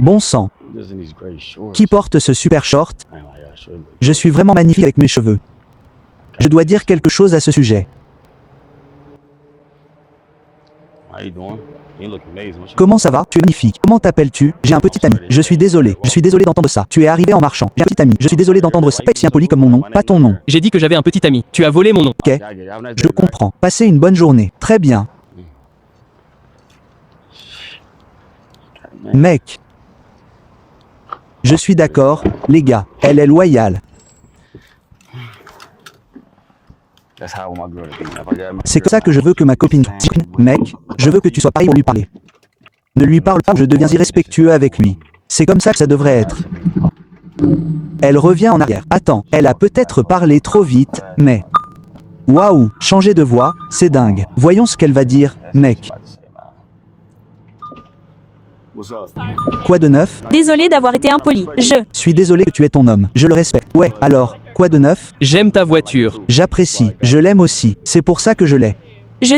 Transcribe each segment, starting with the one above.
Bon sang. Qui porte ce super short? Je suis vraiment magnifique avec mes cheveux. Je dois dire quelque chose à ce sujet. Comment ça va? Tu es magnifique. Comment t'appelles-tu? J'ai un petit ami. Je suis désolé. Je suis désolé d'entendre ça. Tu es arrivé en marchant. J'ai un petit ami. Je suis désolé d'entendre ça. Pas si impoli comme mon nom. Pas ton nom. J'ai dit que j'avais un petit ami. Tu as volé mon nom. Ok. Je comprends. Passez une bonne journée. Très bien. Mec. Je suis d'accord, les gars. Elle est loyale. C'est comme ça que je veux que ma copine soit. Mec, je veux que tu sois pareil pour lui parler. Ne lui parle pas, je deviens irrespectueux avec lui. C'est comme ça que ça devrait être. Elle revient en arrière. Attends, elle a peut-être parlé trop vite, mais... Waouh, changer de voix, c'est dingue. Voyons ce qu'elle va dire, mec. Quoi de neuf? Désolé d'avoir été impoli. Je Suis désolé que tu es ton homme. Je le respecte. Ouais, alors, quoi de neuf? J'aime ta voiture. J'apprécie. Je l'aime aussi. C'est pour ça que je l'ai.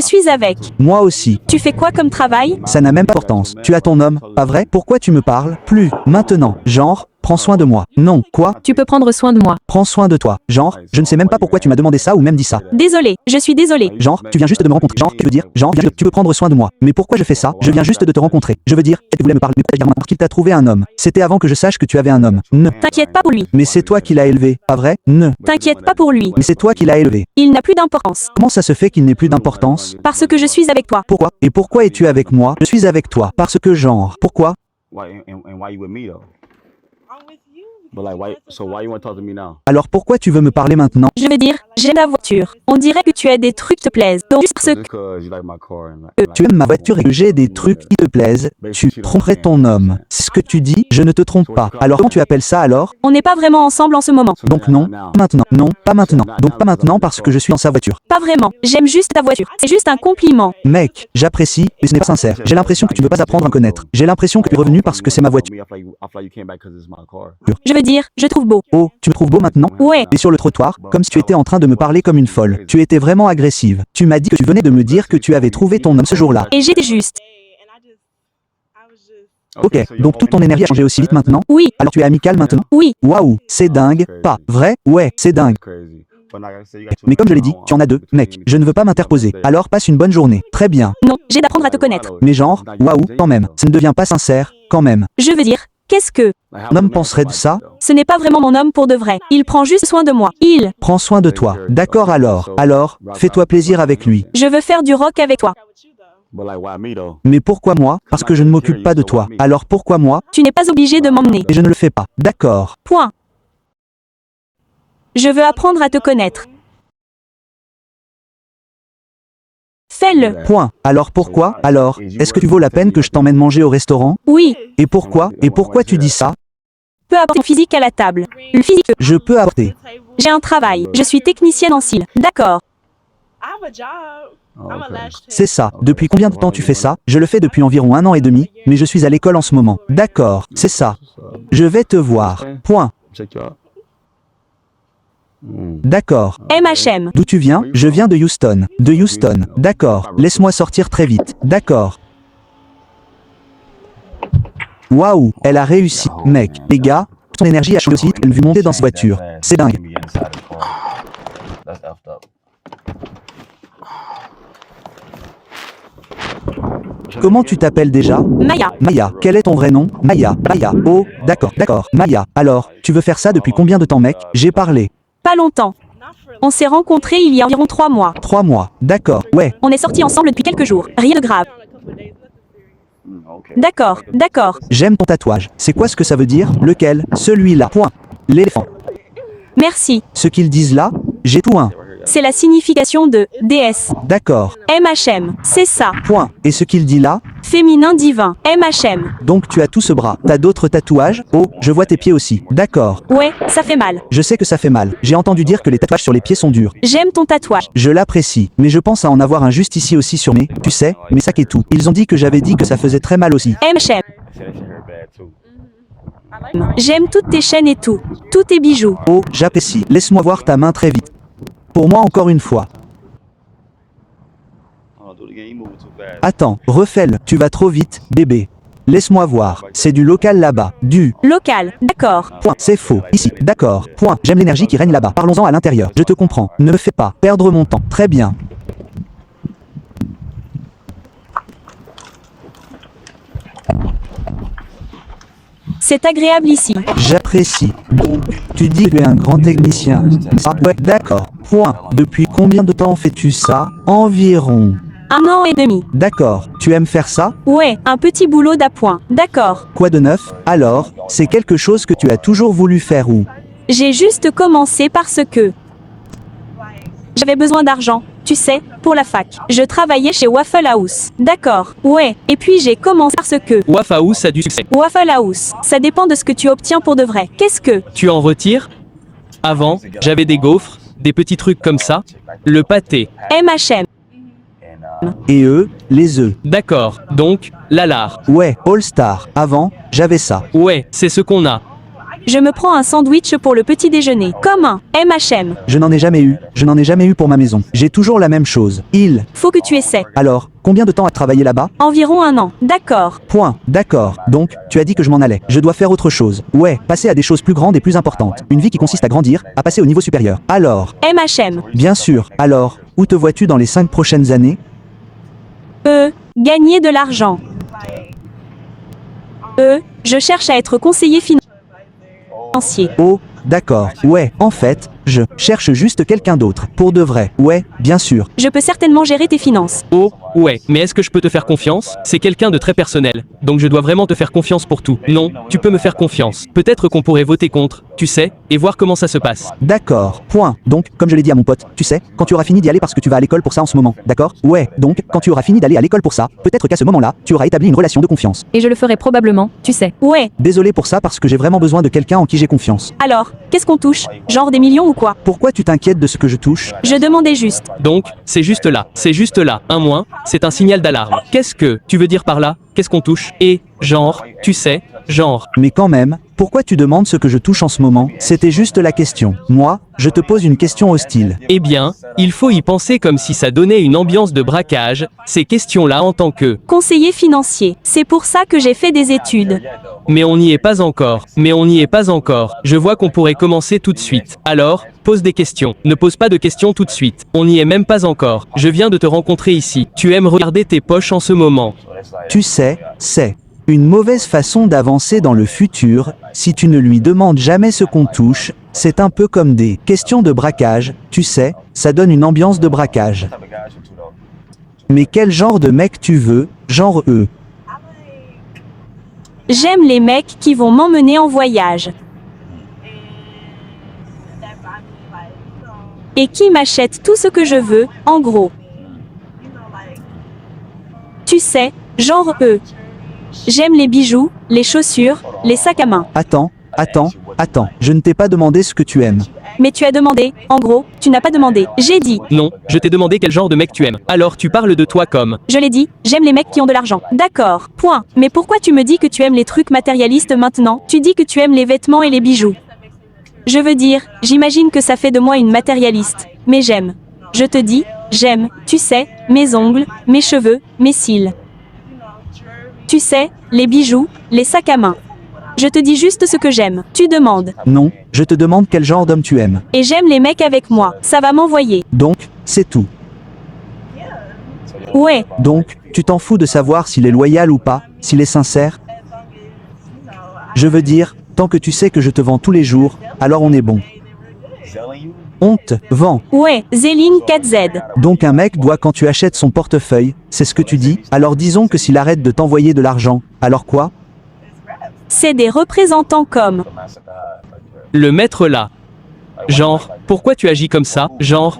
suis avec. Moi aussi. Tu fais quoi comme travail? Ça n'a même pas d'importance. Tu as ton homme, pas vrai? Pourquoi tu me parles? Plus. Maintenant. Genre, prends soin de moi. Non. Quoi? Tu peux prendre soin de moi. Prends soin de toi. Genre, je ne sais même pas pourquoi tu m'as demandé ça ou même dit ça. Désolé, je suis désolé. Genre, tu viens juste de me rencontrer. Genre, je veux dire, genre, tu peux prendre soin de moi. Mais pourquoi je fais ça? Je viens juste de te rencontrer. Je veux dire, tu voulais me parler, mais pourquoi dire maintenant qu'il t'a trouvé un homme? C'était avant que je sache que tu avais un homme. Ne. T'inquiète pas pour lui. Mais c'est toi qui l'as élevé, pas vrai? Ne. T'inquiète pas pour lui. Mais c'est toi qui l'as élevé. Il n'a plus d'importance. Comment ça se fait qu'il n'ait plus d'importance? Parce que je suis avec toi. Pourquoi? Et pourquoi es-tu avec moi? Je suis avec toi. Parce que genre. Pourquoi? Alors pourquoi tu veux me parler maintenant? Je veux dire, j'aime la voiture. On dirait que tu as des trucs qui te plaisent. Donc juste parce que Tu aimes ma voiture et que j'ai des trucs qui te plaisent, tu tromperais ton homme. C'est ce que tu dis, je ne te trompe pas. Alors comment tu appelles ça alors? on n'est pas vraiment ensemble en ce moment. Donc non, maintenant, non, pas maintenant. Donc pas maintenant parce que je suis dans sa voiture. Pas vraiment. J'aime juste ta voiture. C'est juste un compliment. Mec, j'apprécie, mais ce n'est pas sincère. J'ai l'impression que tu ne veux pas apprendre à me connaître. J'ai l'impression que tu es revenu parce que c'est ma voiture. Je veux dire, je trouve beau. Oh, tu me trouves beau maintenant? Ouais. Et sur le trottoir, comme si tu étais en train de me parler comme une folle. Tu étais vraiment agressive. Tu m'as dit que tu venais de me dire que tu avais trouvé ton homme ce jour-là. Et j'étais juste. Ok, donc toute ton énergie a changé aussi vite maintenant? Oui, Alors tu es amical maintenant? oui. Waouh, c'est dingue. Pas vrai? Ouais, c'est dingue. Mais comme je l'ai dit, tu en as deux. Mec, je ne veux pas m'interposer. Alors passe une bonne journée. Très bien. Non, j'ai d'apprendre à te connaître. Mais genre, waouh, quand même. Ça ne devient pas sincère, quand même. Je veux dire, qu'est-ce que... Un homme penserait de ça? Ce n'est pas vraiment mon homme pour de vrai. Il prend juste soin de moi. Prends soin de toi. D'accord alors. Alors, fais-toi plaisir avec lui. Je veux faire du rock avec toi. Mais pourquoi moi? Parce que je ne m'occupe pas de toi. Alors pourquoi moi? Tu n'es pas obligé de m'emmener. Et je ne le fais pas. D'accord. Point. Je veux apprendre à te connaître. Fais-le. Point. Alors pourquoi? Alors, est-ce que tu vaux la peine que je t'emmène manger au restaurant? Oui. Et pourquoi? Et pourquoi tu dis ça? Peux apporter ton physique à la table. Le physique. Je peux apporter. J'ai un travail. Je suis technicienne en cils. D'accord. C'est ça. Depuis combien de temps tu fais ça? Je le fais depuis environ 1 an et demi, mais je suis à l'école en ce moment. D'accord. C'est ça. Je vais te voir. Point. D'accord. MHM. D'où tu viens? Je viens de Houston. De Houston. D'accord. Laisse-moi sortir très vite. D'accord. Waouh, elle a réussi. Mec, les gars, son énergie a changé aussi, elle l'a vu monter dans sa voiture. C'est dingue. Comment tu t'appelles déjà? Maya. Maya. Quel est ton vrai nom? Maya. Maya. Oh, d'accord, d'accord. Maya. Alors, tu veux faire ça depuis combien de temps, mec? J'ai parlé. Pas longtemps. On s'est rencontrés il y a environ 3 mois. 3 mois. D'accord. Ouais. On est sortis ensemble depuis quelques jours. Rien de grave. D'accord, d'accord. J'aime ton tatouage. C'est quoi ce que ça veut dire? Lequel? Celui-là. Point. L'éléphant. Merci. Ce qu'ils disent là? J'ai tout un. C'est la signification de déesse. D'accord. MHM. C'est ça. Point. Et ce qu'il dit là? Féminin divin. MHM. Donc tu as tout ce bras. T'as d'autres tatouages? Oh, je vois tes pieds aussi. D'accord. Ouais, ça fait mal. Je sais que ça fait mal. J'ai entendu dire que les tatouages sur les pieds sont durs. J'aime ton tatouage. Je l'apprécie, mais je pense à en avoir un juste ici aussi sur mes, tu sais, mes sacs et tout. Ils ont dit que j'avais dit que ça faisait très mal aussi. MHM. J'aime toutes tes chaînes et tout. Tous tes bijoux. Oh, j'apprécie. Laisse-moi voir ta main très vite. Pour moi encore une fois. Attends, refais-le. Tu vas trop vite, bébé. Laisse-moi voir. C'est du local là-bas. Du. Local. D'accord. Point. C'est faux. Ici. D'accord. Point. J'aime l'énergie qui règne là-bas. Parlons-en à l'intérieur. Je te comprends. Ne me fais pas perdre mon temps. Très bien. C'est agréable ici. J'apprécie. Donc, tu dis que tu es un grand technicien. Ah ouais, d'accord. Point. Depuis combien de temps fais-tu ça? Environ. 1 an et demi. D'accord. Tu aimes faire ça? Ouais, un petit boulot d'appoint. D'accord. Quoi de neuf? Alors, c'est quelque chose que tu as toujours voulu faire ou? J'ai juste commencé parce que j'avais besoin d'argent, tu sais, pour la fac. Je travaillais chez Waffle House. D'accord. Ouais. Et puis j'ai commencé parce que Waffle House a du succès. Waffle House, ça dépend de ce que tu obtiens pour de vrai. Qu'est-ce que Tu en retires? Avant, j'avais des gaufres, des petits trucs comme ça. Le pâté. MHM. Et eux, les œufs. D'accord. Donc, l'alard. Ouais, All Star. Avant, j'avais ça. Ouais, c'est ce qu'on a. Je me prends un sandwich pour le petit déjeuner. Comme un MHM. Je n'en ai jamais eu. Je n'en ai jamais eu pour ma maison. J'ai toujours la même chose. Faut que tu essaies. Alors, combien de temps as travaillé là-bas? Environ 1 an. D'accord. Point. D'accord. Donc, tu as dit que je m'en allais. Je dois faire autre chose. Ouais, passer à des choses plus grandes et plus importantes. Une vie qui consiste à grandir, à passer au niveau supérieur. Alors, MHM. bien sûr. Alors, où te vois-tu dans les 5 prochaines années? Gagner de l'argent. Je cherche à être conseiller financier. Oh, d'accord. Ouais, en fait, je cherche juste quelqu'un d'autre. Pour de vrai. Ouais, bien sûr. Je peux certainement gérer tes finances. Oh, ouais, mais est-ce que je peux te faire confiance? C'est quelqu'un de très personnel. Donc je dois vraiment te faire confiance pour tout. Non, tu peux me faire confiance. Peut-être qu'on pourrait voter contre, tu sais, et voir comment ça se passe. D'accord. Point. Donc, comme je l'ai dit à mon pote, tu sais, quand tu auras fini d'y aller parce que tu vas à l'école pour ça en ce moment. D'accord? Ouais, donc, quand tu auras fini d'aller à l'école pour ça, peut-être qu'à ce moment-là, tu auras établi une relation de confiance. Et je le ferai probablement, tu sais. Ouais. Désolé pour ça parce que j'ai vraiment besoin de quelqu'un en qui j'ai confiance. Alors, qu'est-ce qu'on touche? Genre des millions ou quoi? Pourquoi tu t'inquiètes de ce que je touche? Je demandais juste. Donc, c'est juste là. C'est juste là. Un moins, c'est un signal d'alarme. Qu'est-ce que tu veux dire par là? Qu'est-ce qu'on touche? Et, genre, tu sais, genre. Mais quand même, pourquoi tu demandes ce que je touche en ce moment? C'était juste la question. Moi, je te pose une question hostile. Eh bien, il faut y penser comme si ça donnait une ambiance de braquage, ces questions-là en tant que. Conseiller financier. C'est pour ça que j'ai fait des études. Mais on n'y est pas encore. Mais on n'y est pas encore. Je vois qu'on pourrait commencer tout de suite. Alors, pose des questions. Ne pose pas de questions tout de suite. On n'y est même pas encore. Je viens de te rencontrer ici. Tu aimes regarder tes poches en ce moment. Tu sais, c'est une mauvaise façon d'avancer dans le futur. Si tu ne lui demandes jamais ce qu'on touche, c'est un peu comme des questions de braquage. Tu sais, ça donne une ambiance de braquage. Mais quel genre de mec tu veux? Genre eux. J'aime les mecs qui vont m'emmener en voyage. Et qui m'achètent tout ce que je veux, en gros. Tu sais, genre eux. J'aime les bijoux, les chaussures, les sacs à main. Attends, je ne t'ai pas demandé ce que tu aimes. Mais tu as demandé, en gros, tu n'as pas demandé. J'ai dit. Non, je t'ai demandé quel genre de mec tu aimes. Alors tu parles de toi comme. Je l'ai dit, j'aime les mecs qui ont de l'argent. D'accord, point. Mais pourquoi tu me dis que tu aimes les trucs matérialistes maintenant? Tu dis que tu aimes les vêtements et les bijoux. Je veux dire, j'imagine que ça fait de moi une matérialiste. Mais j'aime. Je te dis, j'aime, tu sais, mes ongles, mes cheveux, mes cils. Tu sais, les bijoux, les sacs à main. Je te dis juste ce que j'aime. Tu demandes. Non, je te demande quel genre d'homme tu aimes. Et j'aime les mecs avec moi. Ça va m'envoyer. Donc, c'est tout. Ouais. Donc, tu t'en fous de savoir s'il est loyal ou pas, s'il est sincère? Je veux dire, tant que tu sais que je te vends tous les jours, alors on est bon. On te vend. Ouais, Zéline 4Z. Donc un mec doit quand tu achètes son portefeuille, c'est ce que tu dis? Alors disons que s'il arrête de t'envoyer de l'argent, alors quoi? C'est des représentants comme. Le maître là. Genre, pourquoi tu agis comme ça? Genre,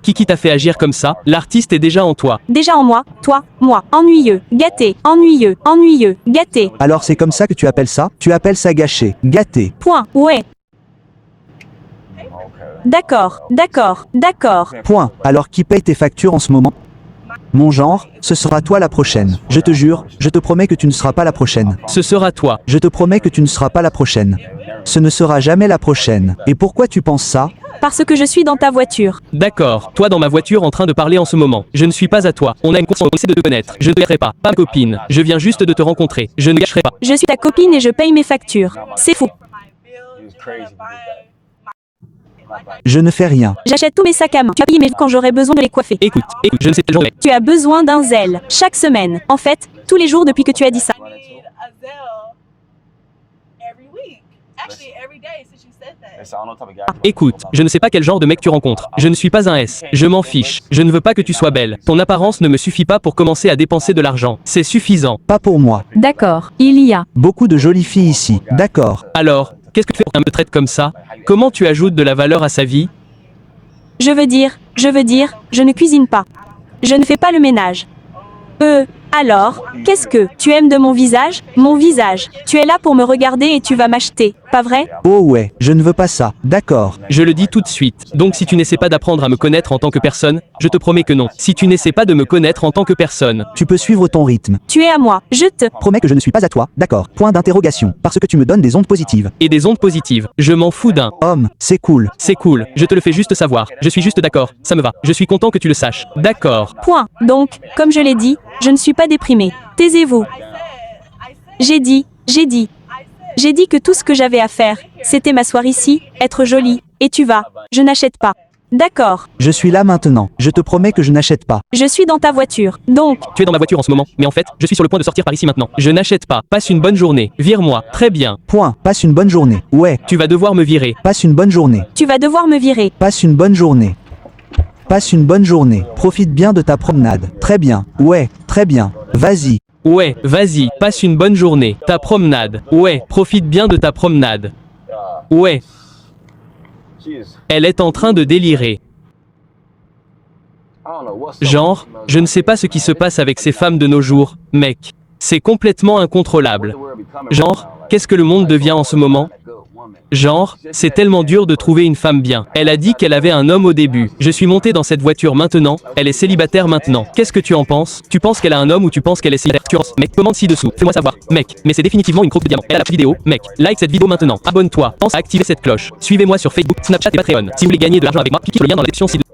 qui t'a fait agir comme ça? L'artiste est déjà en toi. Déjà en moi, toi, moi, ennuyeux, gâté, ennuyeux, ennuyeux, gâté. Alors c'est comme ça que tu appelles ça? Tu appelles ça gâché, gâté. Point, ouais. D'accord, d'accord, d'accord. Point. Alors qui paye tes factures en ce moment? Mon genre, ce sera toi la prochaine. Je te jure, je te promets que tu ne seras pas la prochaine. Ce sera toi. Je te promets que tu ne seras pas la prochaine. Ce ne sera jamais la prochaine. Et pourquoi tu penses ça? Parce que je suis dans ta voiture. D'accord, toi dans ma voiture en train de parler en ce moment. Je ne suis pas à toi. On a une conversation, on essaie de te connaître. Je ne te gâcherai pas, pas ma copine. Je viens juste de te rencontrer. Je ne gâcherai pas. Je suis ta copine et je paye mes factures. C'est fou. Je ne fais rien. J'achète tous mes sacs à main. Tu as payé mes quand j'aurai besoin de les coiffer. Écoute, je ne sais quel genre de mec. Tu as besoin d'un zèle. Chaque semaine. En fait, tous les jours depuis que tu as dit ça. need a Zelle every week. Actually, every day since you said that. Écoute, je ne sais pas quel genre de mec tu rencontres. Je ne suis pas un S. Je m'en fiche. Je ne veux pas que tu sois belle. Ton apparence ne me suffit pas pour commencer à dépenser de l'argent. C'est suffisant. Pas pour moi. D'accord, il y a. Beaucoup de jolies filles ici. D'accord. Alors, qu'est-ce que tu fais pour qu'un me traite comme ça? Comment tu ajoutes de la valeur à sa vie? Je veux dire, je ne cuisine pas. Je ne fais pas le ménage. Alors, qu'est-ce que tu aimes de mon visage? Mon visage. Tu es là pour me regarder et tu vas m'acheter, pas vrai? Oh ouais, je ne veux pas ça. D'accord. Je le dis tout de suite. Donc si tu n'essaies pas d'apprendre à me connaître en tant que personne, je te promets que non. Si tu n'essaies pas de me connaître en tant que personne, Tu peux suivre ton rythme. Tu es à moi. Je te... Promets que je ne suis pas à toi. D'accord. Point d'interrogation. Parce que tu me donnes des ondes positives. et des ondes positives, je m'en fous d'un. Homme, c'est cool. C'est cool, je te le fais juste savoir. Je suis juste d'accord, ça me va. Je suis content que tu le saches. D'accord. Point. Donc, comme je l'ai dit, je ne suis pas déprimée. Taisez-vous. J'ai dit que tout ce que j'avais à faire, c'était m'asseoir ici, être jolie, et tu vas. Je n'achète pas. D'accord. Je suis là maintenant. Je te promets que je n'achète pas. Je suis dans ta voiture. Donc, Tu es dans ma voiture en ce moment, mais en fait, je suis sur le point de sortir par ici maintenant. Je n'achète pas. Passe une bonne journée. Vire-moi. Très bien. Point. Passe une bonne journée. Ouais. Tu vas devoir me virer. Passe une bonne journée. tu vas devoir me virer. Passe une bonne journée. Passe une bonne journée. Profite bien de ta promenade. Très bien. Ouais. Très bien. Vas-y. Ouais, vas-y, passe une bonne journée. Ta promenade. Ouais, profite bien de ta promenade. Ouais. Elle est en train de délirer. Genre, je ne sais pas ce qui se passe avec ces femmes de nos jours, mec. C'est complètement incontrôlable. Genre, qu'est-ce que le monde devient en ce moment? Genre, c'est tellement dur de trouver une femme bien. Elle a dit qu'elle avait un homme au début. Je suis monté dans cette voiture maintenant. Elle est célibataire maintenant. Qu'est-ce que tu en penses? Tu penses qu'elle a un homme ou tu penses qu'elle est célibataire? Tu penses, mec, commente ci-dessous. Fais-moi savoir. Mec, mais c'est définitivement une croque de diamant. Elle a la vidéo. Mec, like cette vidéo maintenant. Abonne-toi. Pense à activer cette cloche. Suivez-moi sur Facebook, Snapchat et Patreon. Si vous voulez gagner de l'argent avec moi, cliquez sur le lien dans la description ci-dessous.